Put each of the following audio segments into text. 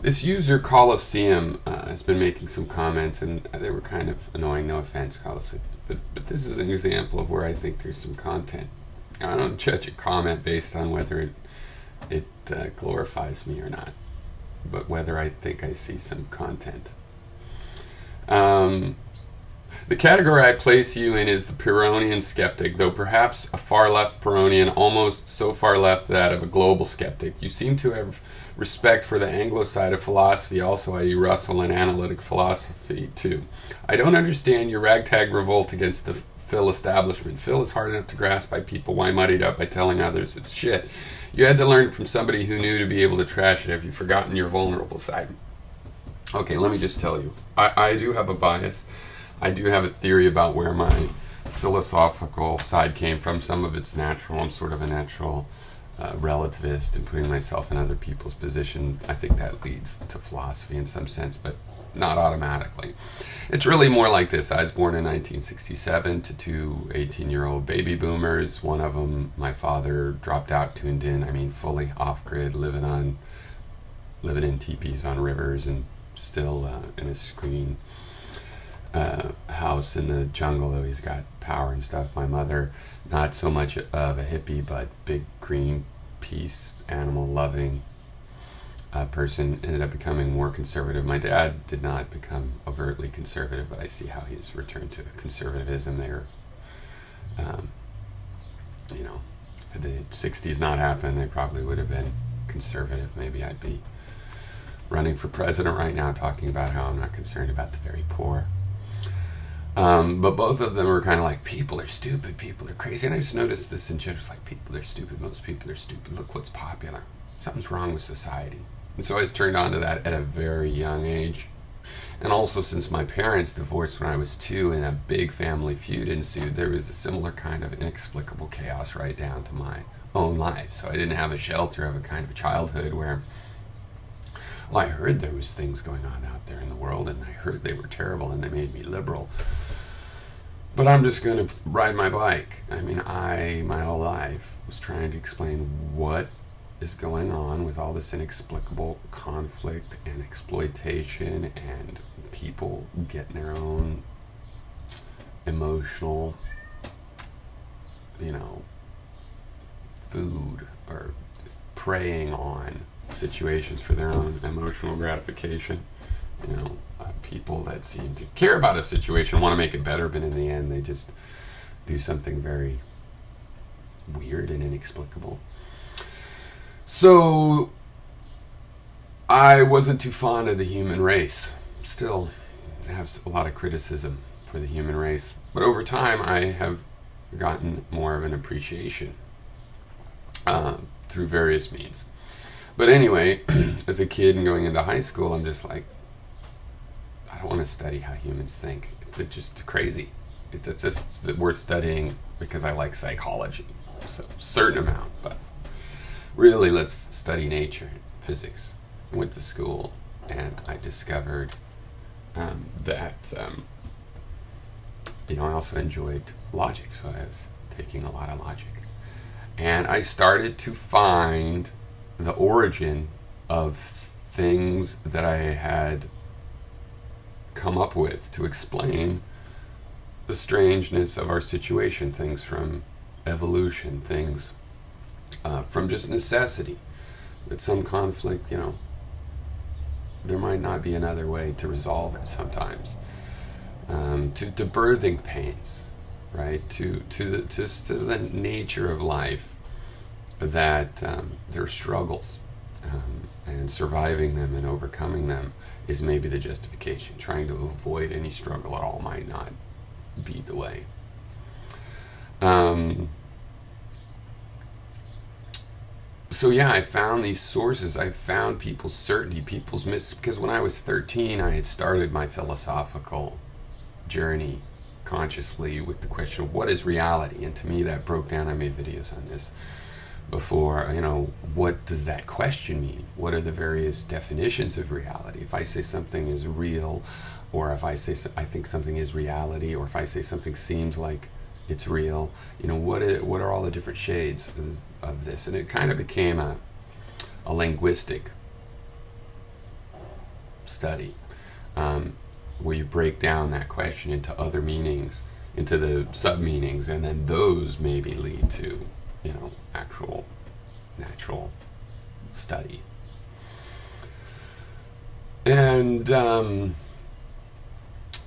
This user Coliseum has been making some comments, and they were kind of annoying. No offense, Coliseum, but this is an example of where I think there's some content. I don't judge a comment based on whether it glorifies me or not, but whether I think I see some content. The category I place you in is the Pyrrhonian skeptic, though perhaps a far-left Pyrrhonian, almost so far left that of a global skeptic. You seem to have respect for the Anglo side of philosophy also, i.e. Russell and analytic philosophy too. I don't understand your ragtag revolt against the Phil establishment. Phil is hard enough to grasp by people. Why muddy it up by telling others it's shit? You had to learn it from somebody who knew to be able to trash it. Have you forgotten your vulnerable side? Okay, let me just tell you. I do have a bias. I do have a theory about where my philosophical side came from. Some of it's natural. I'm sort of a natural relativist and putting myself in other people's position. I think that leads to philosophy in some sense, but not automatically. It's really more like this. I was born in 1967 to two 18-year-old baby boomers. One of them, my father, dropped out, tuned in, I mean fully off-grid, living in teepees on rivers and still in a screen house in the jungle, though he's got power and stuff. My mother, not so much of a hippie, but big Greenpeace, animal-loving person, ended up becoming more conservative. My dad did not become overtly conservative, but I see how he's returned to conservatism there. You know, had the 60s not happened, they probably would have been conservative. Maybe I'd be running for president right now talking about how I'm not concerned about the very poor. But both of them were kind of like, people are stupid, people are crazy. And I just noticed this in general, like, people are stupid, most people are stupid, look what's popular. Something's wrong with society. And so I was turned on to that at a very young age. And also, since my parents divorced when I was 2 and a big family feud ensued, there was a similar kind of inexplicable chaos right down to my own life. So I didn't have a shelter of a kind of childhood where, well, I heard there was things going on out there in the world, and I heard they were terrible, and they made me liberal. But I'm just going to ride my bike. I mean, my whole life was trying to explain what is going on with all this inexplicable conflict and exploitation and people getting their own emotional, you know, food, or just preying on situations for their own emotional gratification. You know, people that seem to care about a situation, want to make it better, but in the end they just do something very weird and inexplicable. So I wasn't too fond of the human race. Still have a lot of criticism for the human race, but over time I have gotten more of an appreciation through various means. But anyway, as a kid and going into high school, I'm just like, I don't want to study how humans think. They're just crazy. It's just that we're studying because I like psychology, so a certain amount, but really let's study nature, physics. I went to school and I discovered that you know, I also enjoyed logic, so I was taking a lot of logic. And I started to find the origin of things that I had come up with to explain the strangeness of our situation, things from evolution, things from just necessity, that some conflict, you know, there might not be another way to resolve it sometimes, to birthing pains, right, to the nature of life, that there are struggles, and surviving them and overcoming them is maybe the justification. Trying to avoid any struggle at all might not be the way. So yeah, I found these sources. I found people's certainty, people's because when I was 13, I had started my philosophical journey consciously with the question of what is reality, and to me that broke down. I made videos on this before. You know, what does that question mean? What are the various definitions of reality? If I say something is real, or if I say I think something is reality, or if I say something seems like it's real, you know, what are all the different shades of this? And it kind of became a linguistic study, where you break down that question into other meanings, into the sub-meanings, and then those maybe lead to, actual natural study. And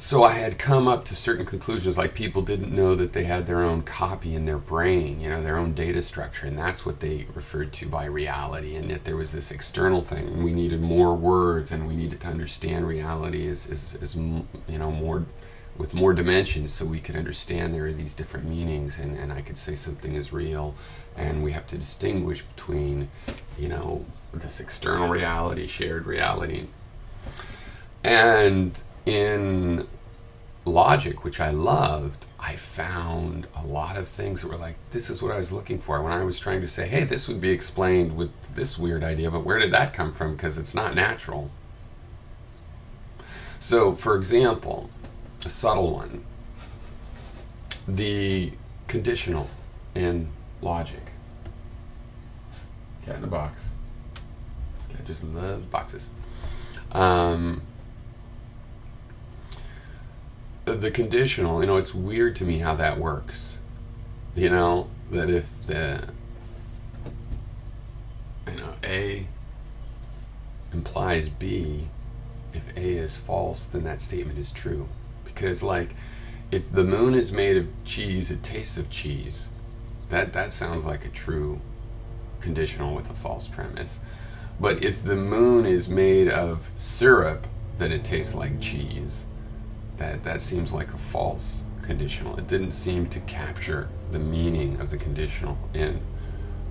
so I had come up to certain conclusions, like people didn't know that they had their own copy in their brain, their own data structure, and that's what they referred to by reality, and that there was this external thing, and we needed more words, and we needed to understand reality as more, with more dimensions, so we could understand there are these different meanings, and I could say something is real, and we have to distinguish between, this external reality, shared reality. And in logic, which I loved, I found a lot of things that were like, this is what I was looking for when I was trying to say, hey, this would be explained with this weird idea, but where did that come from? Because it's not natural. So, for example, a subtle one, the conditional in logic. Cat in the box. Cat just loves boxes. The conditional, it's weird to me how that works. That if the, A implies B, if A is false, then that statement is true. Because, if the moon is made of cheese, it tastes of cheese. That sounds like a true conditional with a false premise. But if the moon is made of syrup, then it tastes like cheese. That seems like a false conditional. It didn't seem to capture the meaning of the conditional in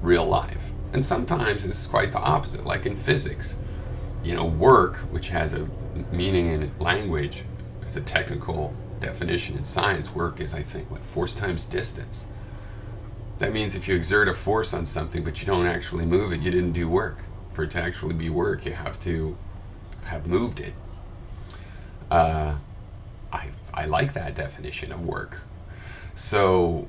real life. And sometimes this is quite the opposite, like in physics. Work, which has a meaning in language, as a technical definition in science, work is, I think, force times distance. That means if you exert a force on something but you don't actually move it, you didn't do work. For it to actually be work, you have to have moved it. I like that definition of work. So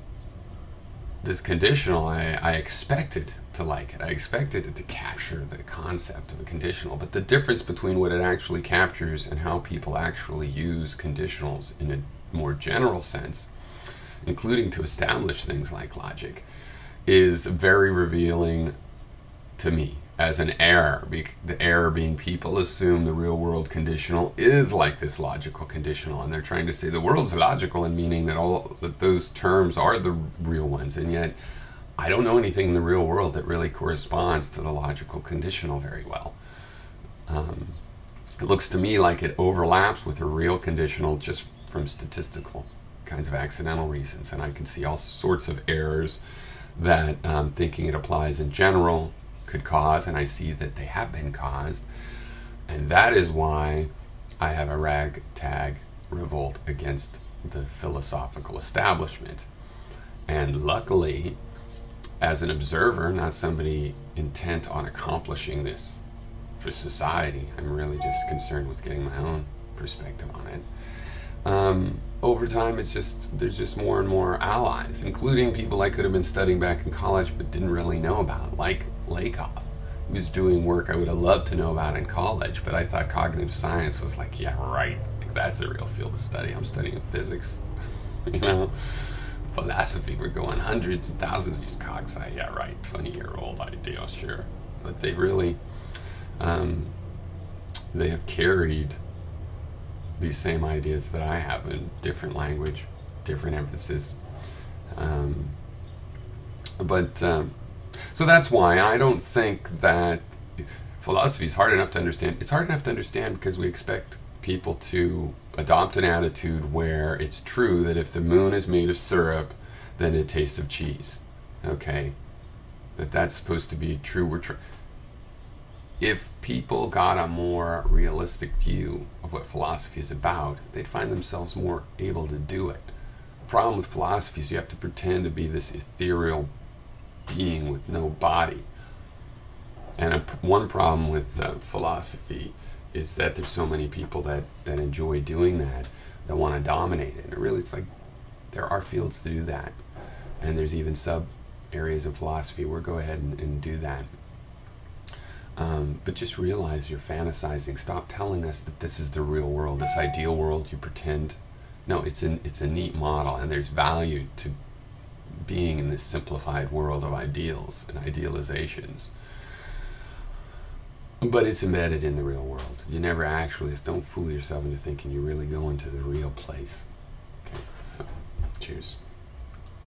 this conditional, I expected to like it. I expected it to capture the concept of a conditional. But the difference between what it actually captures and how people actually use conditionals in a more general sense, including to establish things like logic, is very revealing to me as an error. The error being people assume the real world conditional is like this logical conditional, and they're trying to say the world's logical in meaning that those terms are the real ones, and yet I don't know anything in the real world that really corresponds to the logical conditional very well. It looks to me like it overlaps with a real conditional just from statistical kinds of accidental reasons, and I can see all sorts of errors that thinking it applies in general could cause, and I see that they have been caused, and that is why I have a ragtag revolt against the philosophical establishment. And luckily, as an observer, not somebody intent on accomplishing this for society, I'm really just concerned with getting my own perspective on it. Over time, there's just more and more allies, including people I could have been studying back in college but didn't really know about, like Lakoff. He was doing work I would have loved to know about in college, but I thought cognitive science was like, yeah, right, that's a real field of study. I'm studying physics. Philosophy, we're going hundreds and thousands of cog sci. Yeah, right, 20-year-old idea, sure. But they really, they have carried these same ideas that I have in different language, different emphasis. So that's why I don't think that philosophy is hard enough to understand. It's hard enough to understand because we expect people to adopt an attitude where it's true that if the moon is made of syrup, then it tastes of cheese. Okay? That's supposed to be true. If people got a more realistic view of what philosophy is about, they'd find themselves more able to do it. The problem with philosophy is you have to pretend to be this ethereal being with no body. And one problem with philosophy is that there's so many people that enjoy doing that want to dominate it. And really, it's like there are fields to do that. And there's even sub areas of philosophy where go ahead and do that. But just realize you're fantasizing. Stop telling us that this is the real world, this ideal world you pretend. No, it's a neat model, and there's value to being in this simplified world of ideals and idealizations. But it's embedded in the real world. You never actually, don't fool yourself into thinking you're really going to the real place. Okay, so cheers.